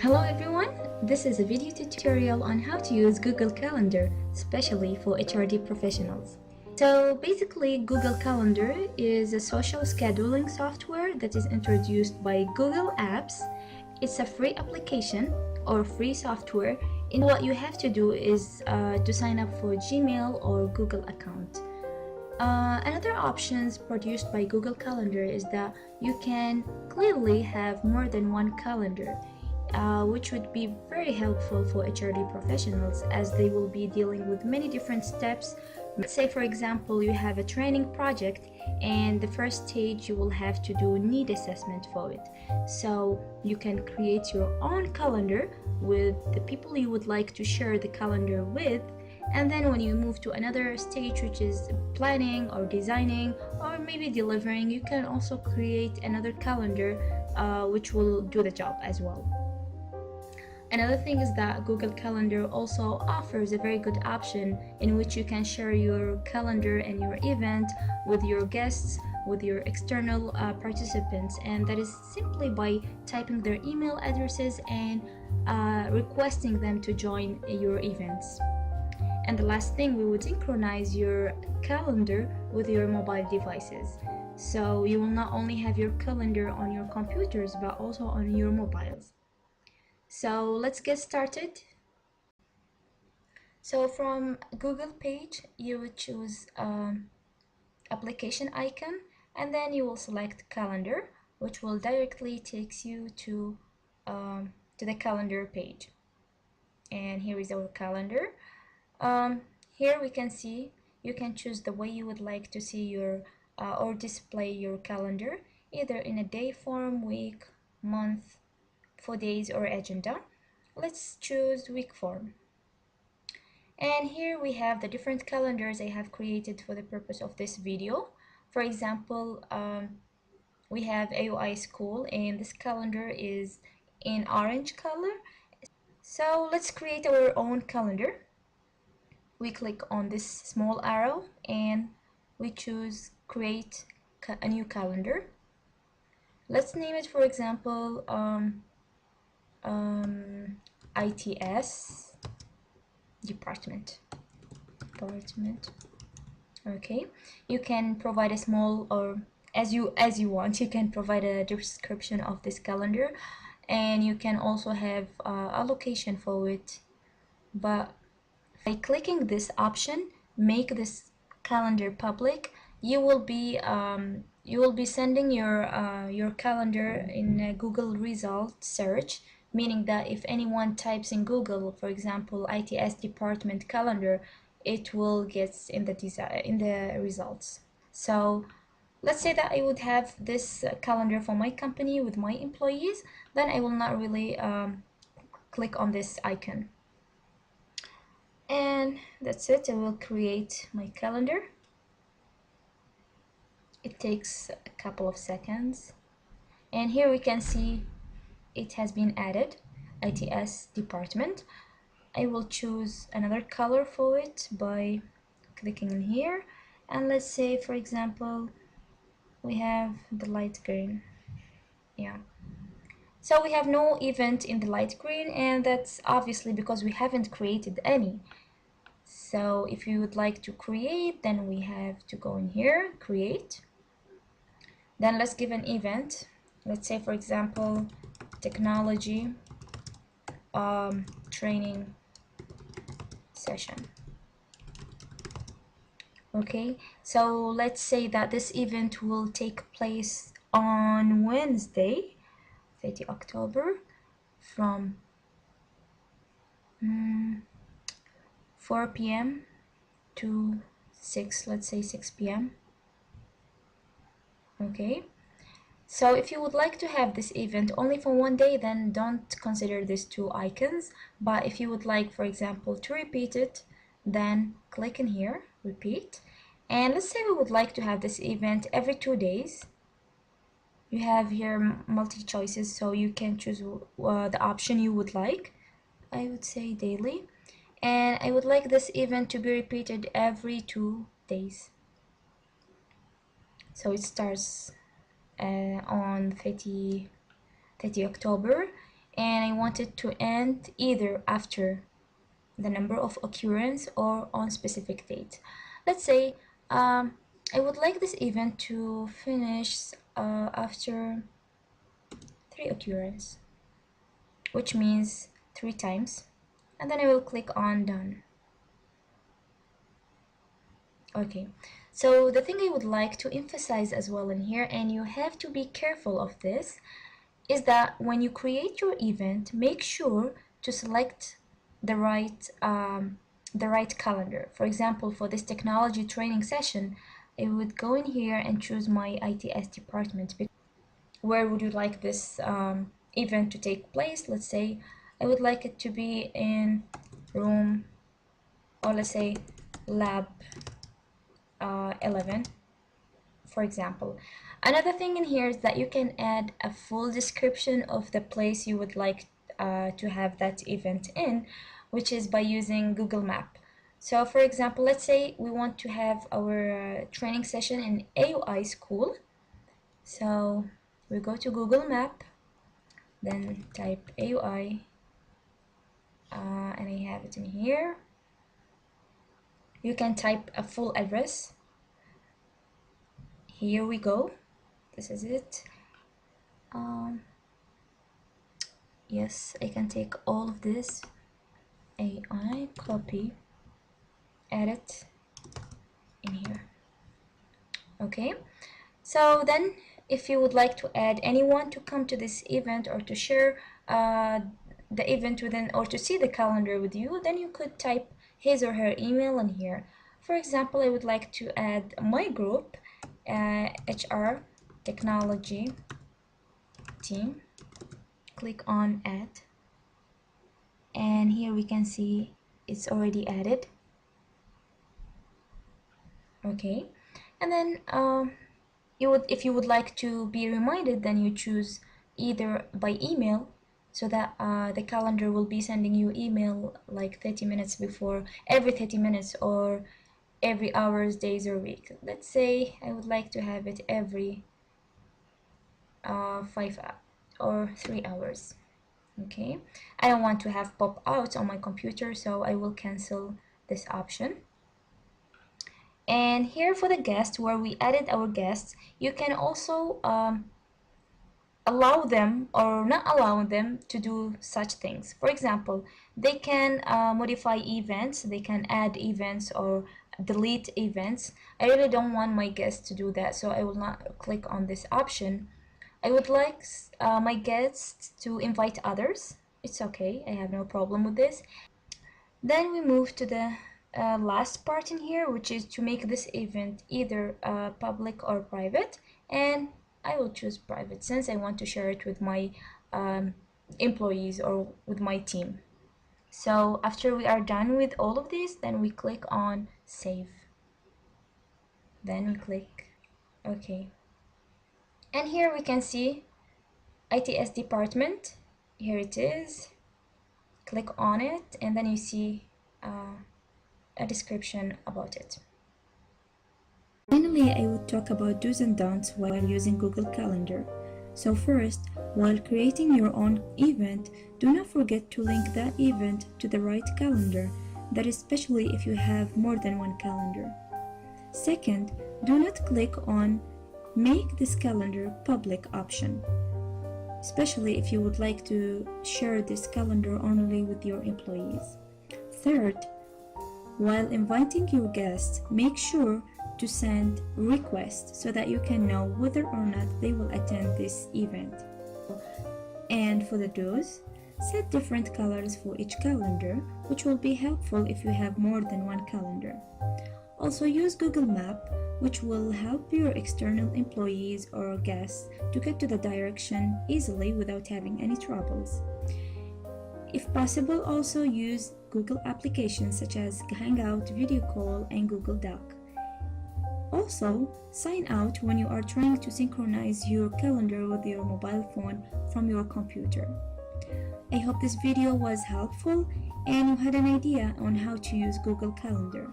Hello everyone, this is a video tutorial on how to use Google Calendar, especially for HRD professionals. So basically, Google Calendar is a social scheduling software that is introduced by Google Apps. It's a free application or free software, and what you have to do is to sign up for Gmail or Google account. Another options produced by Google Calendar is that you can clearly have more than one calendar, which would be very helpful for HRD professionals as they will be dealing with many different steps. Let's say, for example, you have a training project and the first stage you will have to do need assessment for it. So you can create your own calendar with the people you would like to share the calendar with, and then when you move to another stage, which is planning or designing or maybe delivering, you can also create another calendar which will do the job as well. Another thing is that Google Calendar also offers a very good option in which you can share your calendar and your event with your guests, with your external participants, and that is simply by typing their email addresses and requesting them to join your events. And the last thing, we would synchronize your calendar with your mobile devices. So you will not only have your calendar on your computers, but also on your mobiles. So let's get started. So from Google page, you would choose application icon, and then you will select calendar, which will directly takes you to the calendar page. And here is our calendar. Here we can see you can choose the way you would like to see your or display your calendar, either in a day form, week, month, for days, or agenda. Let's choose week form. And here we have the different calendars I have created for the purpose of this video. For example, we have AOI School, and this calendar is in orange color. So let's create our own calendar. We click on this small arrow and we choose create a new calendar. Let's name it, for example, ITS department. Okay, you can provide a small, or as you want, you can provide a description of this calendar, and you can also have a location for it. But by clicking this option, make this calendar public, you will be sending your calendar in a Google result search, meaning that if anyone types in Google, for example, ITS department calendar, it will get in the results. So let's say that I would have this calendar for my company with my employees, then I will not really click on this icon. And that's it. I will create my calendar. It takes a couple of seconds, and here we can see it has been added, ITS department. I will choose another color for it by clicking in here, and let's say, for example, we have the light green. Yeah, so we have no event in the light green, and that's obviously because we haven't created any. So if you would like to create, then we have to go in here, create. Then let's give an event. Let's say, for example, technology training session. Okay, so let's say that this event will take place on Wednesday, 30 October, from 4 p.m. to 6, let's say 6 p.m. Okay, so if you would like to have this event only for one day, then don't consider these two icons. But if you would like, for example, to repeat it, then click in here, repeat. And let's say we would like to have this event every 2 days. You have here multi choices, so you can choose the option you would like. I would say daily. And I would like this event to be repeated every 2 days. So it starts on 30 October, and I want it to end either after the number of occurrence or on specific date. Let's say I would like this event to finish after 3 occurrence, which means 3 times, and then I will click on done. Okay, so the thing I would like to emphasize as well in here, and you have to be careful of this, is that when you create your event, make sure to select the right calendar. For example, for this technology training session, I would go in here and choose my ITS department. Where would you like this event to take place? Let's say I would like it to be in room, or let's say lab 11, for example. Another thing in here is that you can add a full description of the place you would like to have that event in, which is by using Google Map. So for example, let's say we want to have our training session in AUI school. So we go to Google Map, then type AUI, and I have it in here. You can type a full address. Here we go. This is it. Yes, I can take all of this, AI, copy, edit in here. Okay, so then if you would like to add anyone to come to this event or to share the event within, or to see the calendar with you, then you could type his or her email in here. For example, I would like to add my group, HR technology team. Click on add, and here we can see it's already added. Okay, and then if you would like to be reminded, then you choose either by email, so that the calendar will be sending you email like 30 minutes before, every 30 minutes, or every hours, days, or week. Let's say I would like to have it every 5 or 3 hours. Okay, I don't want to have pop outs on my computer, so I will cancel this option. And here for the guests, where we added our guests, you can also allow them or not allow them to do such things. For example, they can modify events, they can add events or delete events. I really don't want my guests to do that, so I will not click on this option. I would like my guests to invite others. It's okay, I have no problem with this. Then we move to the last part in here, which is to make this event either public or private, and I will choose private since I want to share it with my employees or with my team. So after we are done with all of this, then we click on save. Then we click OK. And here we can see ITS department. Here it is. Click on it, and then you see a description about it. Finally, I would talk about do's and don'ts while using Google Calendar. So first, while creating your own event, do not forget to link that event to the right calendar, that is especially if you have more than one calendar. Second, do not click on Make this calendar public option, especially if you would like to share this calendar only with your employees. Third, while inviting your guests, make sure to send requests so that you can know whether or not they will attend this event. And for the do's, set different colors for each calendar, which will be helpful if you have more than one calendar. Also use Google Map, which will help your external employees or guests to get to the direction easily without having any troubles. If possible, also use Google applications such as Hangout, Video Call, and Google Doc. Also, sign out when you are trying to synchronize your calendar with your mobile phone from your computer. I hope this video was helpful and you had an idea on how to use Google Calendar.